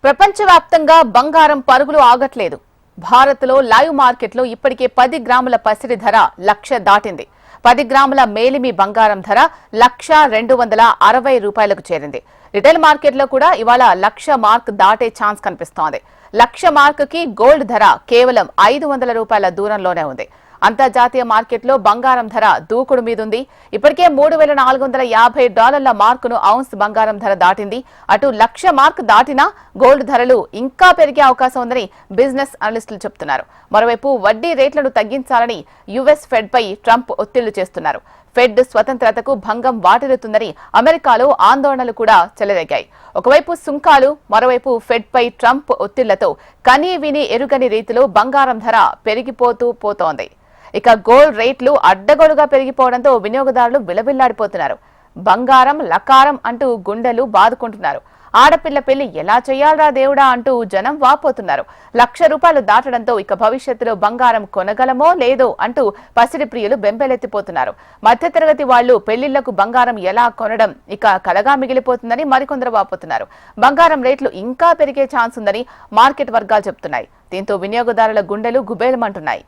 ప్రపంచవ్యాప్తంగా బంగారం పరుగులు ఆగట్లేదు. భారత్లో లైవ్ మార్కెట్లో ఇప్పటికే 10 గ్రాముల పసిడి ధర 1,00,000 దాటింది. 10 గ్రాముల మేలిమి బంగారం ధర 1,260 రూపాయలకు చేరింది. రిటైల్ మార్కెట్లో కూడా ఇవాళ 1,00,000 మార్క్ దాటే ఛాన్స్ కనిపిస్తోంది. 1,00,000 మార్కుకి గోల్డ్ ధర కేవలం 500 రూపాయల దూరంలోనే ఉంది. అంతర్జాతీయ మార్కెట్లో బంగారం ధర దూకుడు మీదుంది. ఇప్పటికే $3,450 మార్కును ఔన్స్ బంగారం ధర దాటింది. అటు 1,00,000 మార్క్ దాటినా గోల్డ్ ధరలు ఇంకా పెరిగే అవకాశం ఉందని బిజినెస్ అనలిస్టులు చెబుతున్నారు. మరోవైపు వడ్డీ రేట్లను తగ్గించాలని యుఎస్ ఫెడ్ పై ట్రంప్ ఒత్తిళ్లు చేస్తున్నారు. ఫెడ్ స్వతంత్రతకు భంగం వాటిల్లుతుందని అమెరికాలో ఆందోళనలు కూడా చెలరేగాయి. ఒకవైపు సుంకాలు, మరోవైపు ఫెడ్ పై ట్రంప్ ఒత్తిళ్లతో కనీ విని ఎరుగని రీతిలో బంగారం ధర పోతోంది. ఇక గోల్డ్ రేట్లు అడ్డగోలుగా పెరిగిపోవడంతో వినియోగదారులు విలవిల్లాడిపోతున్నారు. బంగారం లకారం అంటూ గుండెలు బాదుకుంటున్నారు. ఆడపిల్ల పెళ్లి ఎలా చేయాలరా దేవుడా అంటూ జనం వాపోతున్నారు. 1,00,000 రూపాయలు దాటడంతో ఇక భవిష్యత్తులో బంగారం కొనగలమో లేదో అంటూ పసిడి ప్రియులు బెంబేలెత్తిపోతున్నారు. మధ్యతరగతి వాళ్లు పెళ్లిళ్లకు బంగారం ఎలా కొనడం ఇక కలగా మిగిలిపోతుందని మరికొందరు వాపోతున్నారు. బంగారం రేట్లు ఇంకా పెరిగే ఛాన్స్ ఉందని మార్కెట్ వర్గాలు చెబుతున్నాయి. దీంతో వినియోగదారుల గుండెలు గుబేలమంటున్నాయి.